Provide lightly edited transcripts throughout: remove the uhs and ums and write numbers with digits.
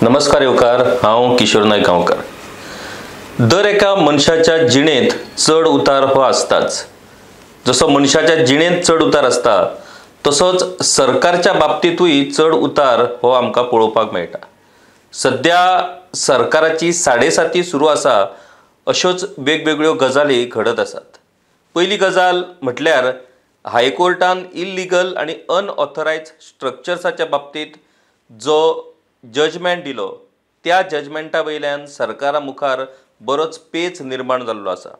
नमस्कार येवकार, हांव किशोर नायक गांवकार। दर एका मनशाच्या जिणेंत चढ उतार हो आसताच। जसो मनशाच्या जिणेंत चढ उतार आसता तसोच सरकारच्या बाबतीतूय चढ उतार हो आमकां पळोवपाक मेळटा। सध्या सरकाराची साडेसाती सुरू आसा, अश्योच वेगवेगळ्यो गजाली घडत आसात। पयली गजाल म्हटल्यार हायकोर्टान इल्लीगल आनी अनऑथरायज्ड स्ट्रक्चर्साच्या बाबतीत जो जजमेंट दिलो, त्या जजमेंटा वयल्यान सरकारा मुखार बरोच पेच निर्माण जाल्लो आसा।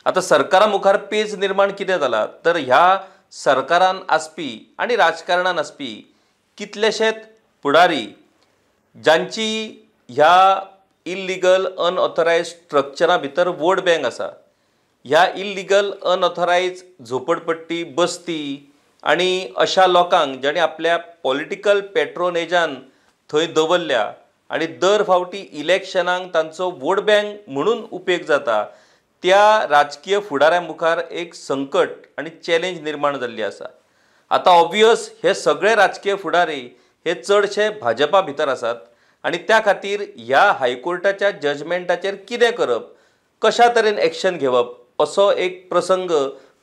आता सरकारा मुखार पेच निर्माण कितें जाला तर ह्या सरकारान आसपी आनी राजकारणान आसपी कितलेशेच फुडारी जांची ह्या इल्लीगल अनऑथरायज्ड स्ट्रक्चरा भितर वोट बँक आसा, ह्या इल्लीगल अनऑथरायज्ड झोपडपट्टी बस्ती आनी अशा लोकांक जाणी आपल्या पॉलिटिकल पेट्रोनेजान थंय दवरल्या आनी दर फावटी इलेक्शनाक तांचो वोट बँक म्हणून उपेग जाता, त्या राजकीय फुडाऱ्यां मुखार एक संकट आनी चॅलेंज निर्माण जाल्ली आसा। आता ऑब्वियस हे सगळे राजकीय फुडारी हे चडशे भाजपा भितर आसात आनी त्या खातीर ह्या हायकोर्टाच्या जजमेंटाचेर कितें करप, कशा तरेन एक्शन घेवप असो एक प्रसंग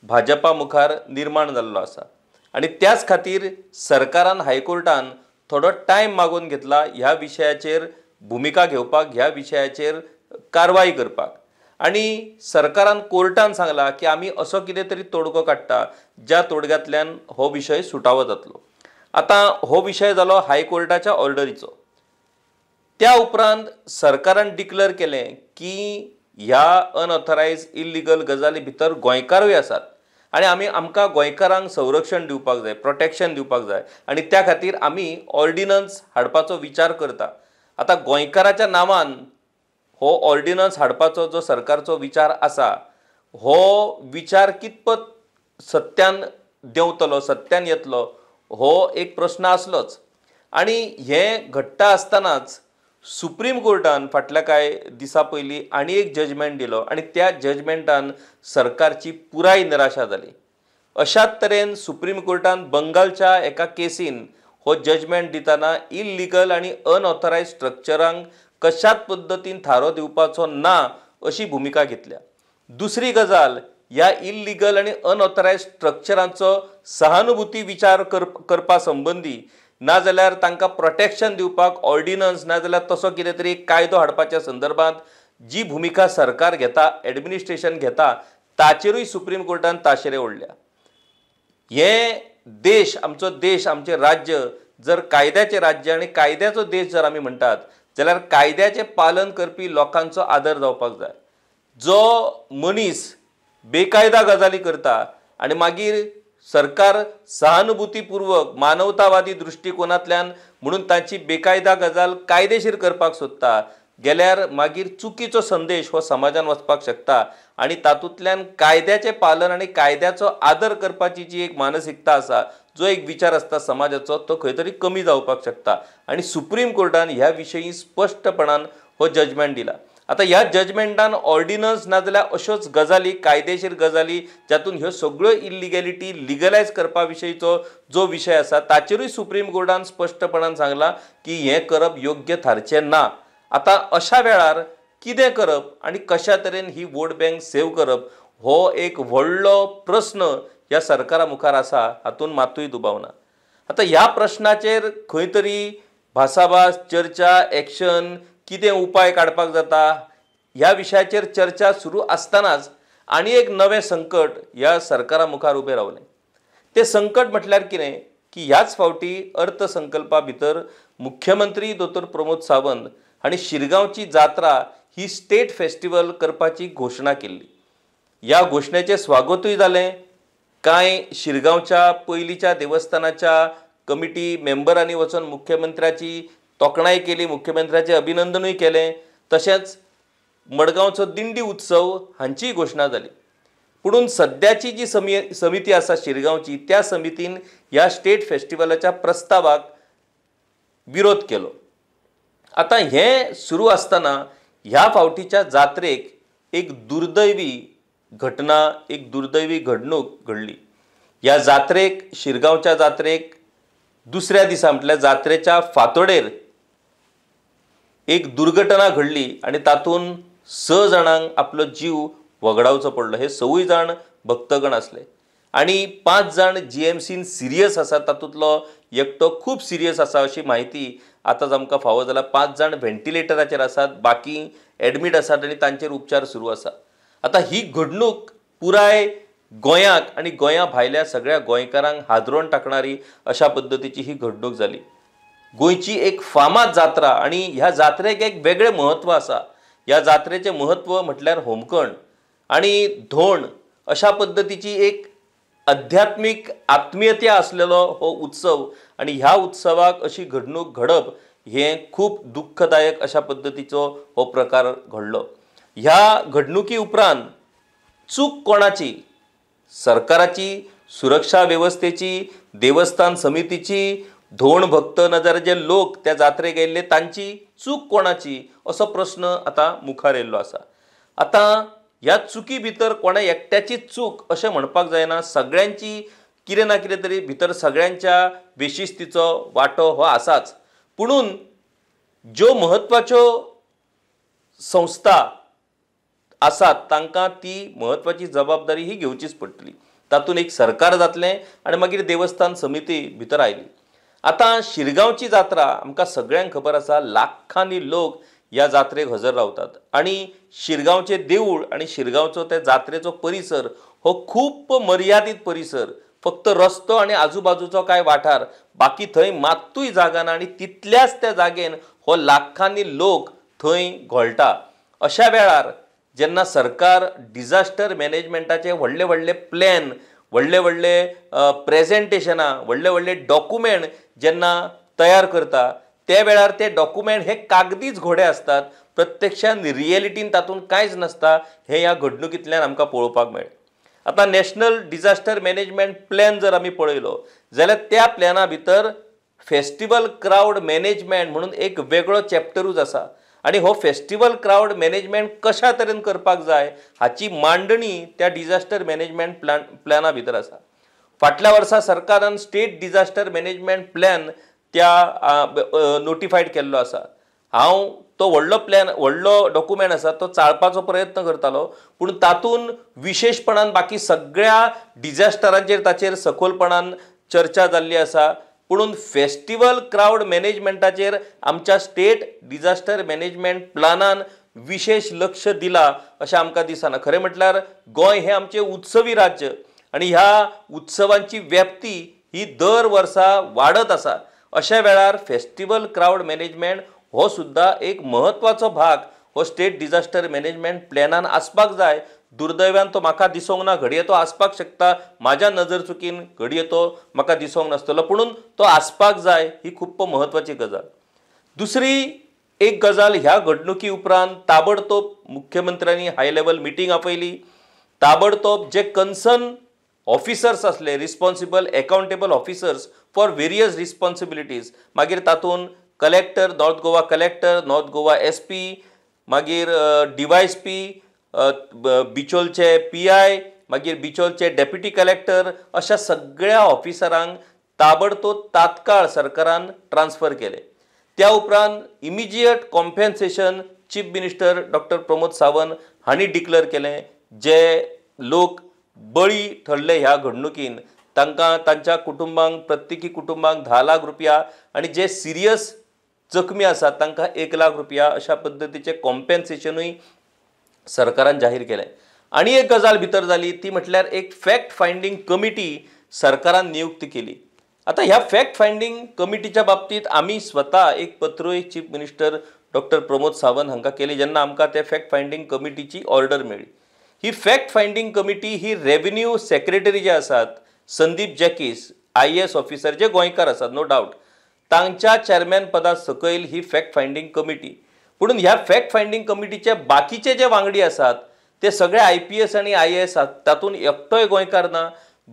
भाजपा मुखार निर्माण जाल्लो आसा। आनी त्याच खातीर सरकारान हायकोर्टान थोडो टायम मागून घेतला ह्या विशयाचेर भुमिका घेवपाक, ह्या विशयाचेर कारवाई करपाक। आनी सरकारान कोर्टान सांगला की आमी असो कितें तरी तोडगो काडटा ज्या तोडग्यांतल्यान हो विशय सुटावो जातलो। आता हो विशय जालो हायकोर्टाच्या ऑर्डरीचो। त्या उपरांत सरकारान डिक्लेअर केलें की ह्या अनऑथरायज्ड इल्लीगल गजाली भितर गोंयकारूय आसात आनी आमकां गोंयकारांक संरक्षण दिवपाक जाय, प्रोटेक्शन दिवपाक जाय आनी त्या खातीर आमी ऑर्डिनन्स हाडपाचो विचार करता। आता गोंयकाराच्या नांवान हो ऑर्डिनन्स हाडपाचो जो सरकारचो विचार आसा, हो विचार कितपत सत्यान देंवतलो, सत्यान येतलो हो एक प्रश्न आसलोच। आनी हें घडटा आसतनाच सुप्रीम कोर्टान फाटल्या कांय दिसा पयलीं आनी एक जजमेंट दिलो आनी त्या जजमेंटान सरकारची पुराय निराशा जाली। अशाच तरेन सुप्रीम कोर्टान बंगालच्या एका केसीन हो जजमेंट दितना इल्लीगल आनी अनऑथरायज्ड स्ट्रक्चरांक कशाच पद्दतीन थारो दिवपाचो ना अशी भुमिका घेतल्या। दुसरी गजाल, ह्या इल्लीगल आनी अनऑथरायज्ड स्ट्रक्चरांचो सहानुभूती विचार करपा संबंधी नाजाल्यार तांकां प्रोटेक्शन दिवपाक ऑर्डिनन्स नाजाल्यार तसो कितें तरी कायदो हाडपाच्या संदर्भात जी भूमिका सरकार घेता, एडमिनिस्ट्रेशन घेता, ताचेरूय सुप्रीम कोर्टान ताशेरे ओडल्या। हे देश, आमचो देश, आमचे राज्य जर कायद्याचे राज्य आनी कायद्याचो देश जर आमी म्हणटात जाल्यार कायद्याचे पालन करपी लोकांचो आदर जावपाक जाय। जो मनीस बेकायदा गजाली करता आनी मागीर सरकार सहानुभूतीपूर्वक मानवतावादी दृष्टिकोनांतल्यान म्हणून तांची बेकायदा गजाल कायदेशीर करपाक सोदता गेल्यार मागीर चुकीचो संदेश हो समाजान वचपाक शकता आनी तातूंतल्यान कायद्याचे पालन आनी कायद्याचो आदर करपाची जी एक मानसिकता आसा, जो एक विचार आसता समाजाचो, तो खंय तरी कमी जावपाक शकता। आनी सुप्रीम कोर्टान ह्या विशयी स्पश्टपणान हो जजमेंट दिला। आता ह्या जजमेंटान ऑर्डिनन्स नाजाल्यार अश्योच गजाली, कायदेशीर गजाली जातून ह्यो सगळ्यो इल्लिगॅलिटी लिगलायज करपा विशयीचो जो विशय आसा ताचेरूय सुप्रीम कोर्टान स्पश्टपणान सांगला की हें करप योग्य थारचें ना। आता अशा वेळार कितें करप आनी कशा तरेन ही वोट बँक सेव करप हो एक व्हडलो प्रश्न ह्या सरकारा मुखार आसा, हातून मातूय दुबाव ना। आता ह्या प्रश्नाचेर खंय तरी भासाभास, चर्चा, एक्शन, कितें उपाय काडपाक जाता ह्या विशयाचेर चर्चा सुरू आसतनाच आनी एक नवें संकट ह्या सरकारा मुखार उबें रावलें। तें संकट म्हटल्यार कितें की ह्याच फावटी अर्थसंकल्पा भितर मुख्यमंत्री दोतोर प्रमोद सावंत हांणी शिरगांवची जात्रा ही स्टेट फेस्टिवल करपाची घोशणा केल्ली। ह्या घोशणेचें स्वागतूय जालें। कांय शिरगांवच्या पयलींच्या देवस्थानाच्या कमिटी मेंबरांनी वचून मुख्यमंत्र्याची तोखणाय केली, मुख्यमंत्र्याचें अभिनंदनूय केलें। तशेंच मडगांवचो दिंडी उत्सव हांचीय घोशणा जाली। पुणून सद्याची जी समिती आसा शिरगांवची, त्या समितीन ह्या स्टेट फेस्टिवलाच्या प्रस्तावाक विरोध केलो। आता हें सुरू आसतना ह्या फावटीच्या जात्रेक एक दुर्दैवी घटना, एक दुर्दैवी घडणूक घडली। ह्या जात्रेक, शिरगांवच्या जात्रेक दुसऱ्या दिसा म्हटल्यार जात्रेच्या फांतोडेर एक दुर्घटना घडली आणि तातून 6 जाणांक आपलो जीव वगडावचो पडलो. हे 6 जाण भक्तगण असले आणि 5 जाण GMCन सिरियस आसा. तातूंतलो एकटो खूब सिरियस आसा अशी माहिती आतांच आमकां फावो जाला. 5 जाण व्हेंटिलेटराचेर आसात, बाकी एडमीट आसात आणि तांचेर उपचार सुरू आसा. आतां ही घडणूक पुराय गोंयाक आणि गोंया भायल्या सगळ्या गोंयकारांक हादरोवन टाकणारी अशा पद्धतीची ही घडणूक जाली. गोंयची एक फामाद जात्रा आणि ह्या जात्रेक एक वेगळें म्हत्व आसा. ह्या जात्रेचें म्हत्व म्हटल्यार होमखण आणि धोंड अशा पद्धतीची एक आध्यात्मीक आत्मीयता असलेलो हो उत्सव आणि ह्या उत्सवाक अशी घडणूक घडप हे खूब दुःखदायक अशा पद्धतीचो हो प्रकार घडलो. ह्या घडणुकी उपरांत चूक कोणाची? सरकाराची, सुरक्षा व्यवस्थेची, देवस्थान समितीची, धोंड भक्त नजर जे लोक त्या जात्रेक गेल्ले तांची चूक कोणाची असो प्रश्न आता मुखार येयल्लो आसा. आता ह्या चुकी भितर कोणा एकट्याची चूक अशें म्हणपाक जायना. सगळ्यांची कितें ना कितें तरी भितर सगळ्यांच्या बेशिस्तीचो वांटो हो आसाच. पुणून ज्यो म्हत्वाच्यो संस्था आसात तांकां ती म्हत्वाची जबाबदारी ही घेवचीच पडटली. तातूंत एक सरकार जातलें आणि मागीर देवस्थान समिती भितर आयली. आतां शिरगांवची जात्रा आमकां सगळ्यांक खबर आसा. लाखांनी लोक ह्या जात्रेक हजर रावतात आणि शिरगांवचें देवूळ आणि शिरगांवचो त्या जात्रेचो परिसर हो खूब मर्यादीत परिसर. फक्त रस्तो आणि आजूबाजूचो कांय वाठार, बाकी थंय मात्तूय जागा ना आणि तितल्याच त्या जागेन हो लाखांनी लोक थंय घोळटा. अशा वेळार जेन्ना सरकार डिझास्टर मॅनेजमेंटाचे व्हडले व्हडले प्लॅन, व्हडले व्हडले प्रेझेंटेशनां, व्हडले व्हडले डॉक्युमेंट जेन्ना तयार करता त्या वेळार ते डॉक्युमेंट हे कागदीच घोडे असतात. प्रत्यक्षान रियलिटीन तातूंत कांयच नसता. हे ह्या घडणुकींतल्यान आमकां पळोवपाक मेळ्ळें. आतां नॅशनल डिझास्टर मॅनेजमेंट प्लॅन जर आमी पळयलो जाल्यार त्या प्लॅना भितर फेस्टिवल क्राउड मॅनेजमेंट म्हणून एक वेगळो चॅप्टरूच आसा आणि हो फेस्टिवल क्राउड मॅनेजमेंट कशा तरेन करपाक जाय हाची मांडणी त्या डिझास्टर मॅनेजमेंट प्लॅना भितर आसा. फाटल्या वर्सा सरकारान स्टेट डिझास्टर मॅनेजमेंट प्लॅन त्या नोटिफायड केल्लो आसा. हांव तो व्हडलो डॉक्युमेंट आसा तो चाळपाचो प्रयत्न करतालो, पूण तातूंत विशेशपणान बाकी सगळ्या डिझास्टरांचेर ताचेर सखोलपणान चर्चा जाल्ली आसा. पुणून फेस्टिवल क्राउड मॅनेजमेंटाचेर आमच्या स्टेट डिझास्टर मॅनेजमेंट प्लॅनान विशेष लक्ष दिला अशें आमकां दिसना. खरें म्हटल्यार गोंय हें आमचें उत्सवी राज्य आणि ह्या उत्सवांची व्याप्ती ही दर वर्सा वाडत आसा. अशा वेळार फेस्टिवल क्राउड मॅनेजमेंट हो सुद्धा एक महत्वाचो भाग हो स्टेट डिझास्टर मॅनेजमेंट प्लॅनान आसपाक जाय. दुर्दैवान तो म्हाका दिसोंक ना. घडये तो आसपाक शकता, म्हाज्या नजर चुकीन घडये तो म्हाका दिसोंक नासतलो, पुणून तो आसपाक जाय ही खूब महत्वाची गजाल. दुसरी एक गजाल, ह्या घडणुकी उपरांत ताबडतोब मुख्यमंत्र्यांनी हाय लेवल मिटींग आपयली. ताबडतोब जे कन्सर्न ऑफिसर्स असले, responsible accountable officers for various responsibilities, मागीर तातूंत collector, north Goa collector, north Goa SP, मागीर DYSP, बिचोलचे PI, मागीर बिचोलचे डेप्युटी कलेक्टर, अशा सगळ्या ऑफिसरांक ताबडतोब तात्काळ सरकारान ट्रान्सफर केले. त्या उपरांत immediate compensation chief minister doctor Pramod Sawant हांणी डिक्लेअर केलें. जे लोक बळी ठरले ह्या घडणुकीन तांकां तांच्या कुटुंबांक, प्रत्येकी कुटुंबांक 10 लाख रुपया आणि जे सिरियस जखमी आसात तांकां 1 लाख रुपया अशा पद्धतीचे कॉम्पेन्सेशनूय सरकारान जाहीर केलें. आनी एक गजाल भितर जाली ती म्हटल्यार एक फॅक्ट फायंडींग कमिटी सरकारान नियुक्त केली. आता ह्या फॅक्ट फायंडींग कमिटीच्या बाबतींत आमी स्वता एक पत्रूय chief minister doctor Pramod Sawant हांकां केली जेन्ना आमकां त्या फॅक्ट फायंडींग कमिटीची ऑर्डर मेळ्ळी. ही फॅक्ट फायंडींग कमिटी ही रेव्हेन्यू सेक्रेटरी जे आसात संदीप जॅकीस, IAS ऑफिसर जे गोंयकार आसात नो डावट, तांच्या चेअरमॅन पदा सकयल ही फॅक्ट फायंडींग कमिटी. पुणून ह्या फॅक्ट फायंडींग कमिटीचे बाकीचे जे वांगडी आसात ते सगळे IPS आणि IAS तातूंत एकटोय गोंयकार ना.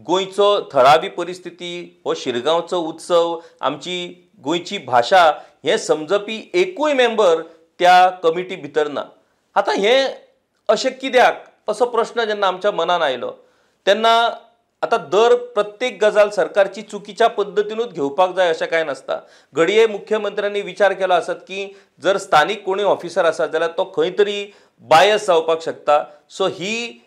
गोंयचो थळावी परिस्थिती, हो शिरगांवचो उत्सव, आमची गोंयची भाशा हें समजपी एकूय मेंबर त्या कमिटी भितर ना. आतां हें अशें कित्याक असो प्रश्न जेन्ना आमच्या मनान आयलो तेन्ना आता दर प्रत्येक गजाल सरकारची चुकीच्या पद्धतीनूच घेवपाक जाय अशें कांय नासता. घडये मुख्यमंत्र्यांनी विचार केलो आसत की जर स्थानिक कोणी ऑफिसर आसत जाल्यार तो खंय तरी बायस जावपाक शकता. सो ही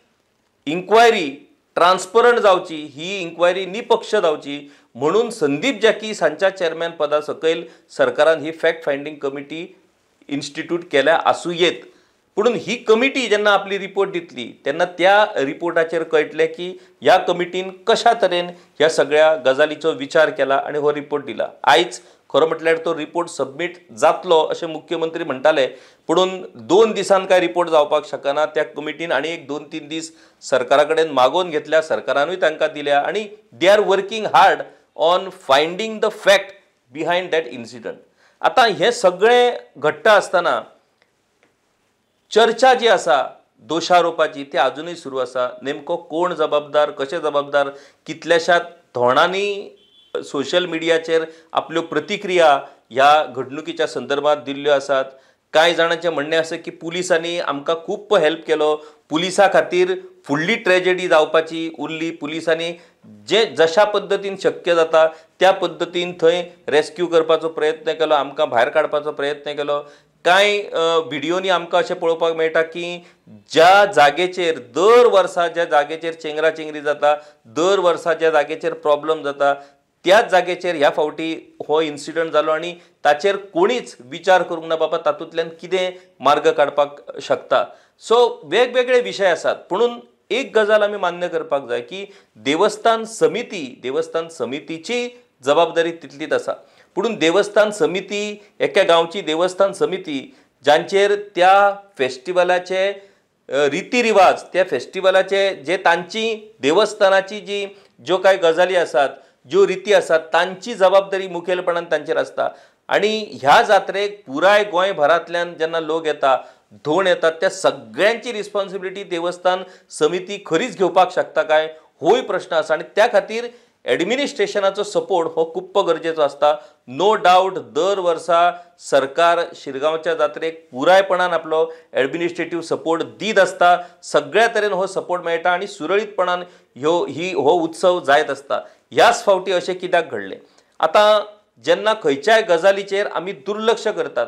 इन्क्वायरी ट्रान्सपरंट जावची, ही इन्क्वायरी निपक्ष जावची म्हणून संदीप जॅकी हांच्या चेअरमॅन पदा सकयल सरकारान ही फॅक्ट फायंडींग कमिटी इन्स्टिट्यूट केल्या आसूं येत. पुणून ही कमिटी जेन्ना आपली रिपोर्ट दितली तेन्ना त्या रिपोर्टाचेर कळटलें की ह्या कमिटीन कशा तरेन ह्या सगळ्या गजालीचो विचार केला आनी हो रिपोर्ट दिला. आयज खरो म्हटल्यार तो रिपोर्ट सबमीट जातलो अशें मुख्यमंत्री म्हणटाले, पुणून 2 दिसान काय रिपोर्ट जावपाक शकना. त्या कमिटीन आनी एक 2-3 दीस सरकारा कडेन मागोवन घेतल्या, सरकारानूय तांकां दिल्या आनी they are working hard on finding the fact behind that incident. आतां हे सगळें घडटा आसतना चर्चा जी आसा दोशारोपाची ती अजूनही सुरू आसा. नेमको कोण जबाबदार, कशे जबाबदार, कितल्याशा धोरणांनी सोशल मिडियाचेर आपल्यो प्रतिक्रिया ह्या घडणुकीच्या संदर्भात दिल्ल्यो आसात. कांय जाणांचें म्हणणें आसा की पुलिसांनी आमकां खूब हेल्प केलो, पुलिसां खातीर फुडली ट्रॅजेडी जावपाची उरली, पुलिसांनी जे जशा पद्दतीन शक्य जाता त्या पद्दतीन थंय रेस्क्यू करपाचो प्रयत्न केलो, आमकां भायर काडपाचो प्रयत्न केलो. कांय व्हिडियोनी आमकां अशें पळोवपाक मेळटा की ज्या जागेचेर दर वर्सा ज्या जागेचेर चेंगराचेंगरी जाता, दर वर्सा ज्या जागेचेर प्रॉब्लेम जाता त्याच जागेचेर ह्या फावटी हो इन्सिडंट जालो आनी ताचेर कोणीच विचार करूंक ना बाबा तातूंतल्यान कितें मार्ग काडपाक शकता. सो वेगवेगळे विशय आसात, पुणून एक गजाल आमी मान्य करपाक जाय की देवस्थान समितीची जबाबदारी तितलीच आसा. पुणून देवस्थान समिती, एका गांवची देवस्थान समिती जांचेर त्या फेस्टिवलाचे रिती-रिवाज, त्या फेस्टिवलाचे जे तांची देवस्थानाची जी ज्यो कांय गजाली आसात, ज्यो रिती आसात तांची जबाबदारी मुखेलपणान तांचेर आसता. आनी ह्या जात्रेक पुराय गोंयभरांतल्यान जेन्ना लोक येता, धोंड येतात, त्या सगळ्यांची रिस्पॉन्सिबिलिटी देवस्थान समिती खरीच घेवपाक शकता काय होय प्रश्न आसा. आनी त्या खातीर एडमिनिस्ट्रेशनाचो सपोर्ट हो खूप गरजेचो आसता. नो डावट दर वर्सा सरकार शिरगांवच्या जात्रेक पुरायपणान आपलो एडमिनिस्ट्रेटिव्ह सपोर्ट दीत आसता. सगळ्या तरेन हो सपोर्ट मेळटा आनी सुरळीतपणान हो उत्सव जायत आसता. ह्याच फावटी अशें कित्याक घडलें? आतां जेन्ना खंयच्याय गजालीचेर आमी दुर्लक्ष करतात,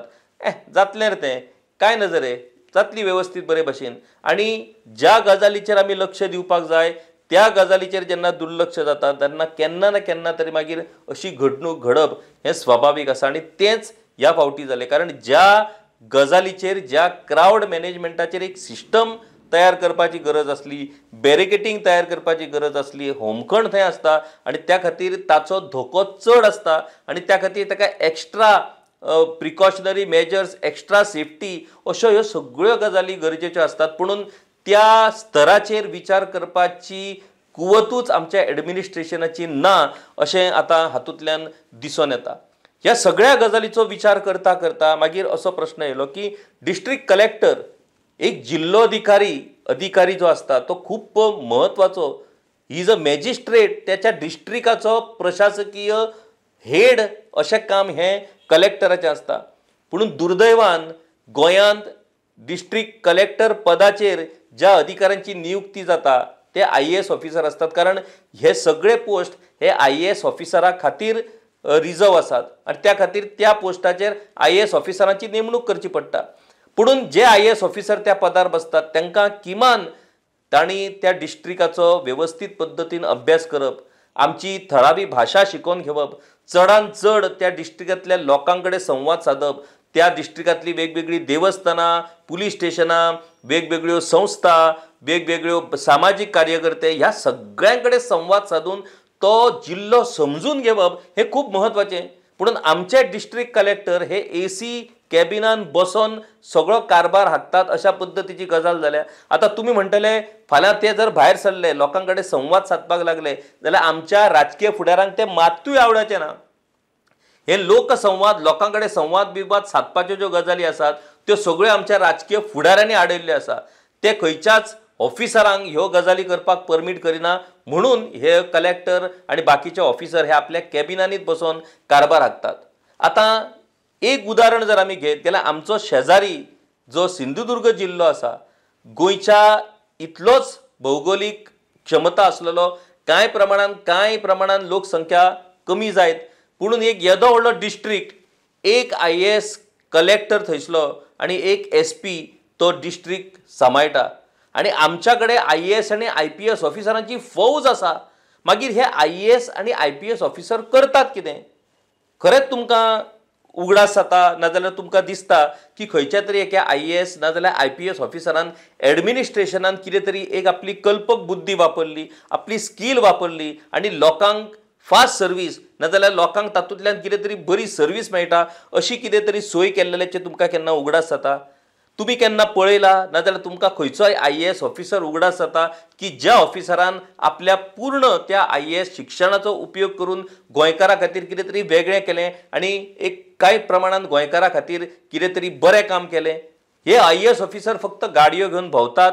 जातलें रे तें, काय नज रे, जातली वेवस्थीत बरे भाशेन, आनी ज्या गजालीचेर आमी लक्ष दिवपाक जाय त्या गजालीचेर जेन्ना दुर्लक्ष जाता तेन्ना केन्ना ना केन्ना तरी मागीर अशी घडणूक घडप हें स्वाभावीक आसा. आनी तेंच ह्या फावटी जालें, कारण ज्या गजालीचेर, ज्या क्रावड मॅनेजमेंटाचेर एक सिस्टम तयार करपाची गरज आसली, बॅरिकेटींग तयार करपाची गरज आसली, होमखण थंय आसता आनी त्या खातीर ताचो धोको चड आसता आनी त्या खातीर ताका extra precautionary measures, extra safety अश्यो ह्यो सगळ्यो गजाली गरजेच्यो आसतात. पुणून त्या स्तराचेर विचार करपाची कुवतूच आमच्या एडमिनिस्ट्रेशनाची ना अशें आतां हातूंतल्यान दिसून येता. ह्या सगळ्या गजालीचो विचार करता करता मागीर असो प्रश्न येयलो की डिस्ट्रिक्ट कलेक्टर, एक अधिकारी जो आसता तो खूप महत्वाचो, ही इज अ मॅजिस्ट्रेट, त्याच्या डिस्ट्रिक्टाचो प्रशासकीय हेड अशें काम हें कलेक्टराचें आसता. पुणून दुर्दैवान गोंयांत डिस्ट्रिक्ट कलेक्टर पदाचेर ज्या अधिकाऱ्यांची नियुक्ती जाता ते IAS ऑफिसर असतात, कारण हे सगळे पोस्ट हे IAS ऑफिसरा खातीर रिझर्व आसात आनी त्या खातीर त्या पोस्टाचेर IAS ऑफिसरांची नेमणूक करची पडटा. पुणून जे IAS ऑफिसर त्या पदार बसतात तांकां किमान तांणी त्या डिस्ट्रिक्टाचो वेवस्थीत पद्दतीन अभ्यास करप, आमची थळावी भाशा शिकोवन घेवप, चडांत चड त्या डिस्ट्रिक्टांतल्या लोकां कडेन संवाद सादप, त्या डिस्ट्रिक्टांतली वेगवेगळी देवस्थानां, पुलीस स्टेशनां, वेगवेगळ्यो संस्था, वेगवेगळ्यो सामाजीक कार्यकर्ते ह्या सगळ्यां कडेन संवाद साधून तो जिल्लो समजून घेवप हें खूब महत्वाचें. पुणून आमचे डिस्ट्रिक्ट कलेक्टर हे AC कॅबिनान बसोन सगळो कारभार हाकतात अशा पद्दतीची गजाल जाल्या. आतां तुमी म्हणटले फाल्यां ते जर भायर सरले, लोकां कडेन संवाद सादपाक लागले जाल्यार आमच्या राजकीय फुडाऱ्यांक ते मात्तूय आवडचें ना. हे लोकसंवाद, लोकां कडेन संवाद बिवाद सादपाच्यो ज्यो गजाली आसात त्यो सगळ्यो आमच्या राजकीय फुडाऱ्यांनी आडयल्ल्यो आसा. ते खंयच्याच ऑफिसरांक ह्यो गजाली करपाक परमीट करिना म्हणून हे कलेक्टर आनी बाकीचे ऑफिसर हे आपल्या कॅबिनांनीच बसोन कारभार हाकतात. आतां एक उदाहरण जर आमी घेत जाल्यार आमचो शेजारी जो सिंधुदुर्ग जिल्लो आसा, गोंयच्या इतलोच भौगोलीक क्षमता आसलेलो कांय प्रमाणात लोकसंख्या कमी जायत, पुणून एक येदो व्हडलो डिस्ट्रिक्ट, एक IAS कलेक्टर थंयसलो आणि एक SP तो डिस्ट्रिक्ट सांबाळटा, आणि आमच्या कडेन IAS आणि IPS ऑफिसरांची फौज आसा. मागीर हे IAS आणि IPS ऑफिसर करतात कितें? खरेंच तुमकां उगडास जाता, नाजाल्यार तुमकां दिसता की खंयच्या तरी एका IAS नाजाल्यार IPS ऑफिसरान एडमिनिस्ट्रेशनान कितें तरी एक आपली कल्पक बुद्धी वापरली, आपली स्कील वापरली आणि लोकांक फास्ट सर्वीस नाजाल्यार लोकांक तातूंतल्यान कितें तरी बरी सर्वीस मेळटा अशी कितें तरी सोय केल्ल्याचें तुमकां केन्ना उगडास जाता? तुम्ही केन्ना पळयला नाजाल्यार तुमकां खंयचोय IAS ऑफिसर उगडास जाता की ज्या ऑफिसरान आपल्या पूर्ण त्या IAS शिक्षणाचो उपयोग करून गोंयकारां खातीर कितें तरी वेगळें केलें आणि एक कांय प्रमाणात गोंयकारां खातीर कितें तरी बरें काम केलें? हे IAS ऑफिसर फक्त गाडयो घेवन भोंवतात,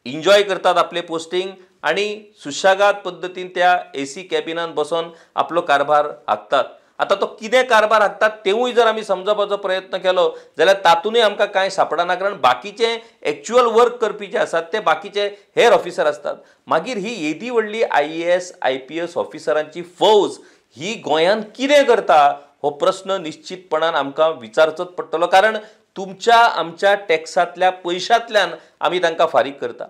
एन्जॉय करतात आपले पोस्टिंग आणि सुशेगाद पद्दतीन त्या AC कॅबिनान बसून आपलो कारभार आखतात. आता तो कितें कारभार हाकतात तेवूय जर आमी समजपाचो प्रयत्न केलो जाल्यार तातूंतय आमकां कांय सापडना, कारण बाकीचे एक्च्युअल वर्क करपी जे आसात ते बाकीचे हेर ऑफिसर असतात. मागीर ही येदी व्हडली IAS IPS ऑफिसरांची फौज ही गोंयांत कितें करता हो प्रश्न निश्चितपणान आमकां विचारचोच पडटलो, कारण तुमच्या आमच्या टॅक्सांतल्या पयशांतल्यान आमी तांकां फारीक करता.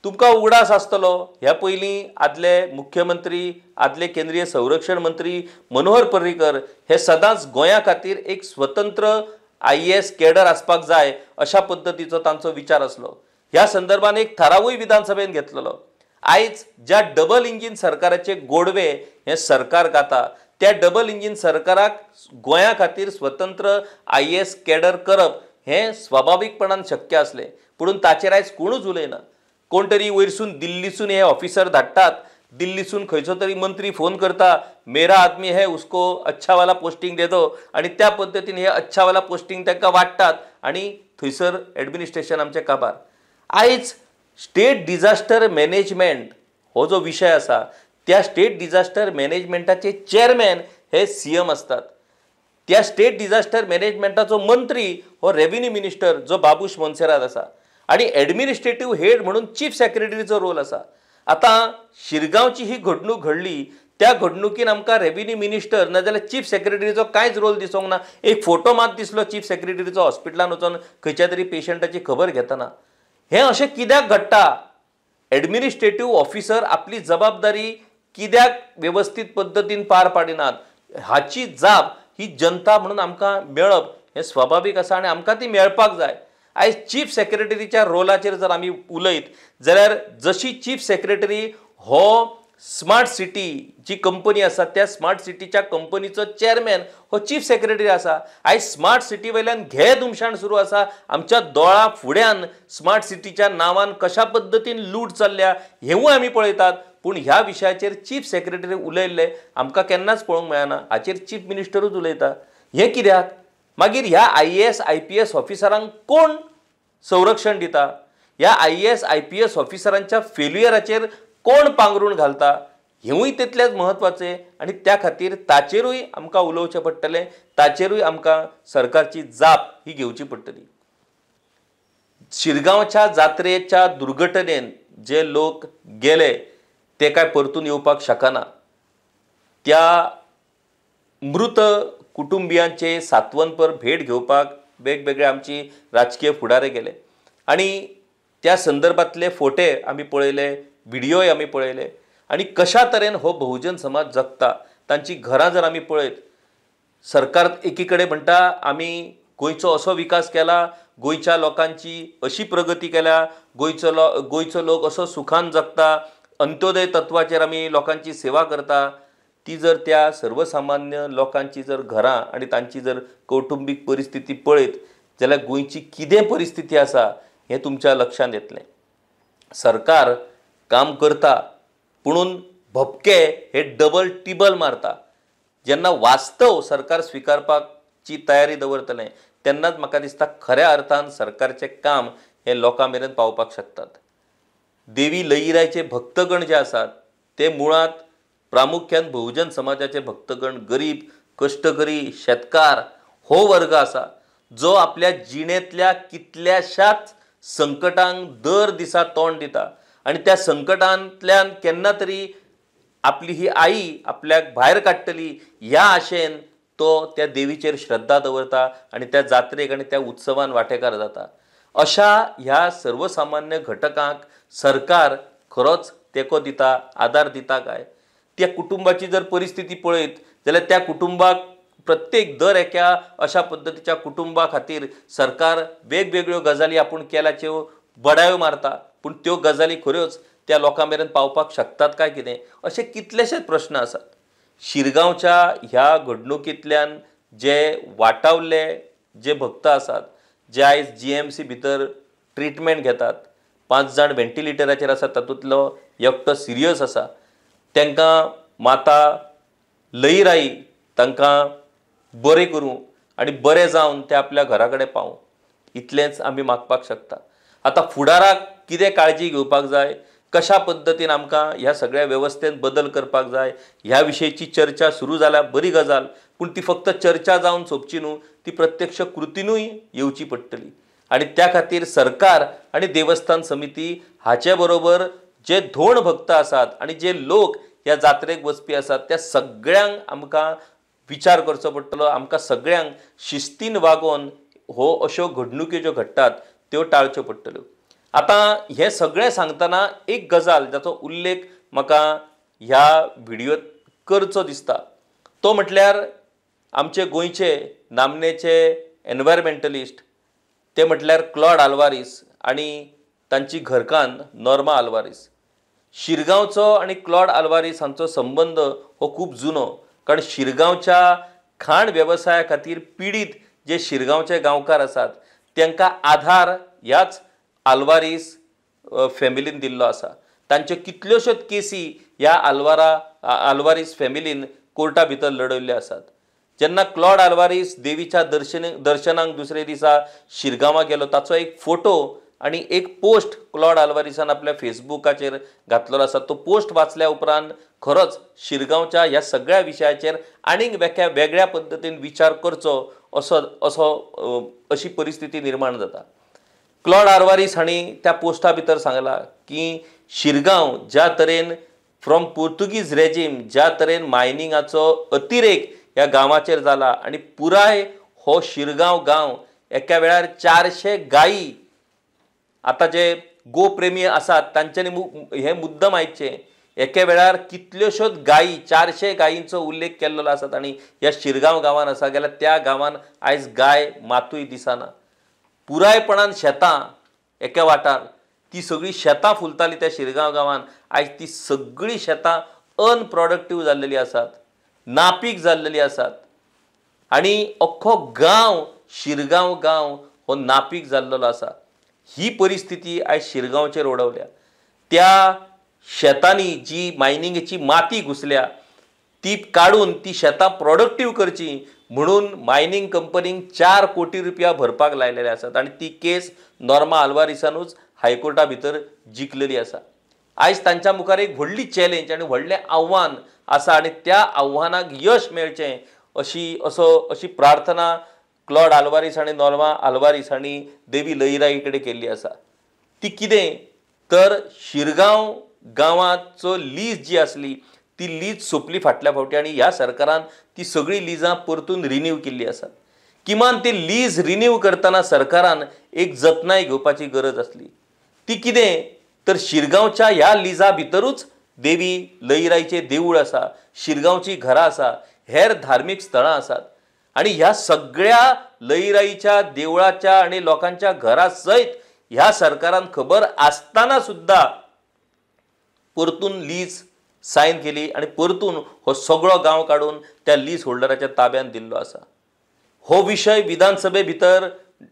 तुमकां उगडास आसतलो, ह्या पयलीं आदले मुख्यमंत्री, आदले केंद्रीय संरक्षण मंत्री मनोहर पर्रीकर हे सदांच गोंया खातीर एक स्वतंत्र IAS कॅडर आसपाक जाय अशा पद्दतीचो तांचो विचार आसलो. ह्या संदर्भान एक थारावूय विधानसभेन घेतलेलो. आयज ज्या डबल इंजीन सरकाराचे गोडवे हे सरकार गाता, त्या डबल इंजीन सरकाराक गोंया खातीर स्वतंत्र IAS कॅडर करप हें स्वाभाविकपणान शक्य आसलें, पुणून ताचेर आयज कोणूच उलयना. कोण तरी वयरसून दिल्लीसून हे ऑफिसर धाडटात, दिल्लीसून खंयचो तरी मंत्री फोन करता, मेरा आदमी है उसको अच्छा वाला पोस्टिंग दे दो, आणि त्या पद्दतीन हे अच्छा वाला पोस्टिंग तांकां वाडटात आणि थंयसर एडमिनिस्ट्रेशन आमचें काबार. आयज स्टेट डिझास्टर मॅनेजमेंट हो जो विशय आसा त्या स्टेट डिझास्टर मॅनेजमेंटाचे चेअरमॅन हे CM असतात. त्या स्टेट डिझास्टर मॅनेजमेंटाचो मंत्री हो रेव्हेन्यू मिनिस्टर जो बाबूश मोन्सेरात आसा, आणि एडमिनिस्ट्रेटिव्ह हेड म्हणून चीफ सेक्रेटरीचो रोल आसा. आता शिरगांवची ही घडणूक घडली, त्या घडणुकीन आमकां रेव्हेन्यू मिनिस्टर नाजाल्यार चीफ सेक्रेटरीचो कांयच रोल दिसूंक ना. एक फोटो मात दिसलो चीफ सेक्रेटरीचो हॉस्पिटलान वचून खंयच्या तरी पेशंटाची खबर घेतना. हें अशें कित्याक घडटा? एडमिनिस्ट्रेटिव्ह ऑफिसर आपली जबाबदारी कित्याक व्यवस्थीत पद्दतीन पार पाडिनात हाची जाप ही जनता म्हणून आमकां मेळप हें स्वाभाविक आसा आणि आमकां ती मेळपाक जाय. आयज चीफ सेक्रेटरीच्या रोलाचेर जर आमी उलयत जाल्यार जशी चीफ सेक्रेटरी हो स्मार्ट सिटी जी कंपनी आसा त्या स्मार्ट सिटीच्या कंपनीचो चेअरमॅन हो चीफ सेक्रेटरी आसा. आयज स्मार्ट सिटी वयल्यान घे दुमशाण सुरू आसा. आमच्या दोळा फुड्यान स्मार्ट सिटीच्या नांवान कशा पद्दतीन लूट चल्ल्या हेवूय आमी पळयतात, पूण ह्या विशयाचेर चीफ सेक्रेटरी उलयल्ले आमकां केन्नाच पळोवंक मेळना. हाचेर चीफ मिनिस्टरूच उलयता. हें कित्याक? मागीर ह्या IAS IPS ऑफिसरांक कोण संरक्षण दिता? ह्या IAS IPS ऑफिसरांच्या फेल्युअराचेर कोण पांघरूण घालता? हेवूय तितलेंच म्हत्वाचें, आणि त्या खातीर ताचेरूय आमकां उलोवचें पडटलें, ताचेरूय आमकां सरकारची जाप ही घेवची पडटली. शिरगांवच्या जात्रेच्या दुर्घटनेन जे लोक गेले ते काय परतून येवपाक शकना. त्या मृत कुटुंबियांचे सांत्वनपर भेट घेवपाक वेगवेगळे आमची राजकीय फुडारे गेले, आणि त्या संदर्भातले फोटे आमी पळयले, व्हिडियोय आमी पळयले, आणि कशा तरेन हो बहुजन समाज जगता तांची घरां जर आमी पळयत, सरकार एकीकडे म्हणटा आमी गोंयचो असो विकास केला, गोंयच्या लोकांची अशी प्रगती केल्या, गोंयचो लोक असो सुखान जगता, अंत्योदय तत्वाचेर आमी लोकांची सेवा करता. ती जर त्या सर्वसामान्य लोकांची जर घरां आणि तांची जर कौटुंबीक परिस्थिती पळयत जाल्यार गोंयची कितें परिस्थिती आसा हें तुमच्या लक्षांत येतलें. सरकार काम करता, पुणून भपके हे डबल टिबल मारता. जेन्ना वास्तव सरकार स्विकारपाची तयारी दवरतलें तेन्नाच म्हाका दिसता खऱ्या अर्थान सरकारचें काम हे लोकां मेरेन पावपाक शकतात. देवी लईरायचे भक्तगण जे आसात ते मुळात प्रामुख्यान बहुजन समाजाचे भक्तगण, गरीब, कष्टकरी, शेतकार हो वर्ग आसा जो आपल्या जिणेंतल्या कितल्याशाच संकटांक दर दिसा तोंड दिता, आणि त्या संकटांतल्यान केन्ना तरी आपली ही आई आपल्याक भायर काडटली ह्या आशेन तो त्या देवीचेर श्रद्धा दवरता आनी त्या जात्रेक आनी त्या उत्सवान वांटेकार जाता. अशा ह्या सर्वसामान्य घटकांक सरकार खरोच तेंको दिता, आदार दिता काय? त्या कुटुंबाची जर परिस्थिती पळयत जाल्यार त्या कुटुंबाक प्रत्येक दर एका अशा पद्धतीच्या कुटुंबा खातीर सरकार वेगवेगळ्यो गजाली आपूण केल्याच्यो बडायो मारता, पूण त्यो गजाली खऱ्योच त्या लोकां मेरेन पावपाक शकतात काय कितें अशे कितलेशेच प्रश्न आसात. शिरगांवच्या ह्या घडणुकींतल्यान जे वाटावले जे भक्त आसात, जे आयज GMC भितर ट्रिटमेंट घेतात, 5 जाण व्हेंटिलेटराचेर आसात, तातूंतलो एकटो सिरियस आसा, तांकां माता लईराई तांकां बरें करूं आनी बरें जावन ते आपल्या घरा कडेन पावूं इतलेंच आमी मागपाक शकता. आतां फुडाराक कितें काळजी घेवपाक जाय, कशा पद्दतीन आमकां ह्या सगळ्या वेवस्थेन बदल करपाक जाय ह्या विशयीची चर्चा सुरू जाल्या बरी गजाल, पूण ती फक्त चर्चा जावन सोंपची न्हू, ती प्रत्यक्ष कृतीनूय येवची पडटली. आनी त्या खातीर सरकार आनी देवस्थान समिती हाचे बरोबर जे धोण भक्त आसात आनी जे लोक ह्या जात्रेक वचपी आसात त्या सगळ्यांक आमकां विचार करचो पडटलो. आमकां सगळ्यांक शिस्तीन वागोवन हो अश्यो घडणुकी ज्यो घडटात त्यो टाळच्यो पडटल्यो. आतां हें सगळें सांगतना एक गजाल जाचो उल्लेख म्हाका ह्या व्हिडियोत करचो दिसता, तो म्हटल्यार आमचे गोंयचे नामनेचे एनवायरमेंटलिस्ट ते म्हटल्यार क्लॉड आल्वारीस आनी तांची घरकान्न नॉर्मा आल्वारीस. शिरगांवचो आनी क्लॉड आल्वारीस हांचो संबंद हो खूब जुनो, कारण शिरगांवच्या खाण वेवसाया खातीर पिडीत जे शिरगांवचे गांवकार आसात तांकां आधार ह्याच आल्वारीस फॅमिलीन दिल्लो आसा. तांच्यो कितल्योश्योच केसी ह्या आल्वारीस फॅमिलीन कोर्टा भितर लडयल्ल्यो आसात. जेन्ना क्लॉड आल्वारीस देवीच्या दर्शनाक दुसरे दिसा शिरगांवा गेलो ताचो एक फोटो आनी एक पोस्ट क्लॉड आल्वारीसान आपल्या फेसबुकाचेर घातलेलो आसा. तो पोस्ट वाचल्या उपरांत खरोच शिरगांवच्या ह्या सगळ्या विशयाचेर आनीक वेगळ्या पद्दतीन विचार करचो अशी परिस्थिती निर्माण जाता. क्लॉड आल्वारीस हांणी त्या पोस्टा भितर सांगलां की शिरगांव ज्या तरेन फ्रॉम पोर्तुगीज रेजीम ज्या तरेन मायनिंगाचो अतिरेक ह्या गांवाचेर जाला आनी पुराय हो शिरगांव गांव एका वेळार 400 गायी, आतां जे गोप्रेमी आसात तांच्यांनी हे मुद्दम आयकचें, एके वेळार कितल्योश्योच गायी 400 गायींचो उल्लेख केल्लो आसात आनी ह्या शिरगांव गांवान आसा जाल्यार त्या गांवान आयज गाय मातूय दिसना. पुरायपणान शेतां एके वाटार ती सगळी शेतां फुलताली त्या शिरगांव गांवान, आयज ती सगळी शेतां अनप्रॉडक्टीव जाल्लेली आसात, नापीक जाल्लेली आसात आनी अख्खो गांव शिरगांव गांव हो नापीक जाल्लो आसा. ही परिस्थिती आयज शिरगांवचेर ओडवल्या. त्या शेतांनी जी मायनिंगेची माती घुसल्या ती काडून ती शेतां प्रॉडक्टीव करची म्हणून मायनिंग कंपनीक 4 कोटी रुपया भरपाक लायलेले आसात आनी ती केस नॉर्मा आल्वारीसानूच हायकोर्टा भितर जिखलेली आसा. आयज तांच्या मुखार एक व्हडली चॅलेंज आनी व्हडलें आव्हान आसा आनी त्या आव्हानाक यश मेळचें अशी प्रार्थना क्लॉड आल्वारीस आनी नॉर्मा आल्वारीस हांणी देवी लईराई कडेन केल्ली आसा. ती कितें तर शिरगांव गांवाचो लीज जी आसली ती लीज सोंपली फाटल्या फावटी आनी ह्या सरकारान ती सगळी लिजां परतून रिन्यू केल्ली आसा. किमान ती लीज रिन्यू करतना सरकारान एक जतनाय घेवपाची गरज आसली. ती कितें तर शिरगांवच्या ह्या लिजा भितरूच देवी लईराईचें देवूळ आसा, शिरगांवची घरां आसा, हेर धार्मीक स्थळां आसात आनी ह्या सगळ्या लईराईच्या देवळाच्या आनी लोकांच्या घरां सयत ह्या सरकारान खबर आसतना सुद्धा परतून लीज सायन केली आनी परतून हो सगळो गांव काडून त्या लीज होल्डराच्या ताब्यात दिल्लो आसा. हो विशय विधानसभे भितर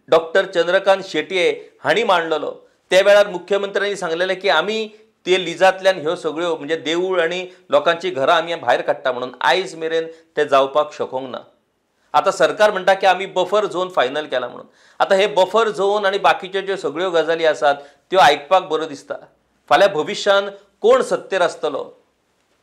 डॉक्टर चंद्रकांत शेटये हांणी मांडलेलो. त्या वेळार मुख्यमंत्र्यांनी सांगलेलें की आमी ते लिजांतल्यान ह्यो सगळ्यो म्हणजे देवूळ आनी लोकांची घरां आमी भायर काडटा म्हणून. आयज मेरेन ते जावपाक शकूंक ना. आतां सरकार म्हणटा की आमी बफर झोन फायनल केला म्हणून. आतां हे बफर झोन आनी बाकीच्यो ज्यो सगळ्यो गजाली आसात त्यो आयकपाक बरो दिसता. फाल्यां भविश्यान कोण सत्तेर आसतलो,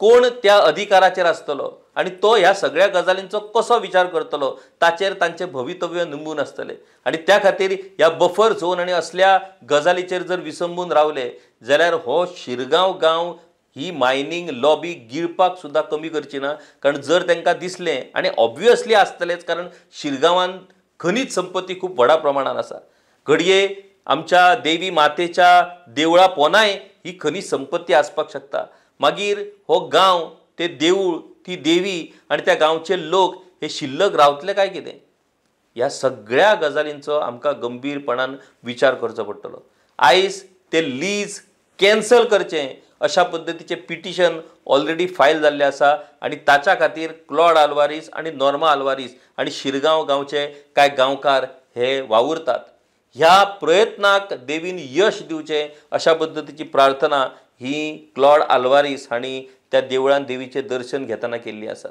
कोण त्या अधिकाराचेर आसतलो आनी तो ह्या सगळ्या गजालींचो कसो विचार करतलो ताचेर तांचे भवितव्य निंबून आसतलें. आनी त्या खातीर ह्या बफर झोन आनी असल्या गजालीचेर जर विसंबून रावले जाल्यार हो शिरगांव गांव ही मायनिंग लॉबी गिळपाक सुद्दां कमी करची ना. कारण जर तांकां दिसलें, आनी ऑब्वियसली आसतलेंच, कारण शिरगांवांत खनीज संपत्ती खूब व्हडा प्रमाणात आसा. घडये आमच्या देवी मातेच्या देवळा पोनाय ही खनीज संपत्ती आसपाक शकता. मागीर हो गांव, ते देवूळ, ती देवी आनी त्या गांवचे लोक हे शिल्लक रावतले काय कितें? ह्या सगळ्या गजालींचो आमकां गंभीरपणान विचार करचो पडटलो. आयज ते लीज कॅन्सल करचें अशा पद्दतीचें पिटिशन ऑलरेडी फायल जाल्लें आसा. आनी ताच्या खातीर क्लॉड आल्वारीस आनी नॉर्मा आल्वारीस आनी शिरगांव गांवचे कांय गांवकार हे वावुरतात. ह्या प्रयत्नाक देवीन यश दिवचें अशा पद्दतीची प्रार्थना ही क्लॉड आल्वारीस हांणी त्या देवळान देवीचें दर्शन घेतना केल्ली आसा.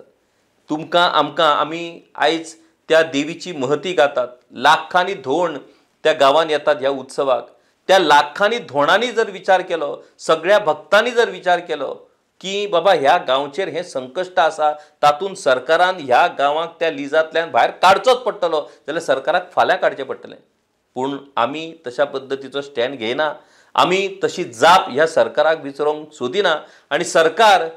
तुमकां आमकां आमी आयज त्या देवीची महती गातात. लाखांनी धोंड त्या गांवांत येतात ह्या उत्सवाक. त्या लाखांनी धोंडांनी जर विचार केलो, सगळ्या भक्तांनी जर विचार केलो की बाबा ह्या गांवचेर हें संकश्ट आसा, तातूंत सरकारान ह्या गांवांक त्या लिजांतल्यान भायर काडचोच पडटलो, जाल्यार सरकाराक फाल्यां काडचें पडटलें. पूण आमी तशा पद्दतीचो स्टँड घेयना. आमी तशी जाप ह्या सरकाराक विचारूंक सोदिना. आनी सरकार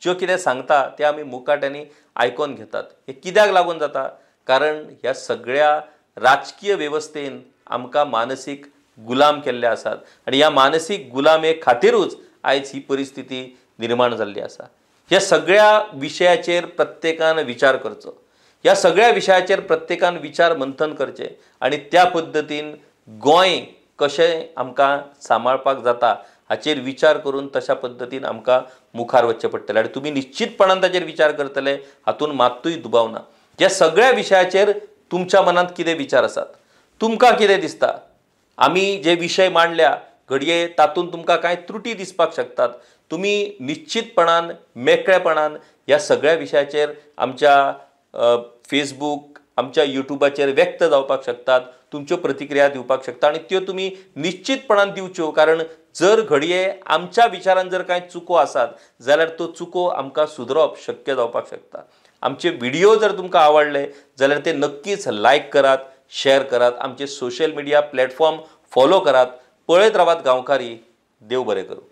ज्यो कितें सांगता तें आमी मुखाट्यांनी आयकोन घेतात. हें कित्याक लागून जाता? कारण ह्या सगळ्या राजकीय वेवस्थेन आमकां मानसीक गुलाम केल्ले आसात. आनी ह्या मानसीक गुलामे खातीरूच आयज ही परिस्थिती निर्माण जाल्ली आसा. ह्या सगळ्या विशयाचेर प्रत्येकान विचार करचो. ह्या सगळ्या विशयाचेर प्रत्येकान विचार मंथन करचें आनी त्या पद्दतीन गोंय कशें आमकां सांबाळपाक जाता हाचेर विचार करून तशा पद्दतीन आमकां मुखार वचचें पडटलें. आनी तुमी निश्चितपणान ताचेर विचार करतले हातून मात्तूय दुबाव ना. ह्या सगळ्या विशयाचेर तुमच्या मनांत कितें विचार आसात? तुमकां कितें दिसता? आमी जे विशय मांडल्या घडये तातूंत तुमकां कांय त्रुटी दिसपाक शकतात. तुमी निश्चितपणान मेकळेपणान ह्या सगळ्या विशयाचेर आमच्या फेसबूक, आमच्या युट्यूबाचेर व्यक्त जावपाक शकतात. तुमच्यो प्रतिक्रिया दिवपाक शकता आनी त्यो तुमी निश्चितपणान दिवच्यो. कारण जर घडये आमच्या विचारान जर कांय चुको आसात जाल्यार तो चुको आमकां सुदरप शक्य जावपाक शकता. आमचे व्हिडिओ जर तुमकां आवडले जाल्यार ते नक्कीच लायक करात, शेअर करात. आमचे सोशल मिडिया प्लॅटफॉर्म फॉलो करात. पळयत रावात गांवकारी. देव बरें करूं.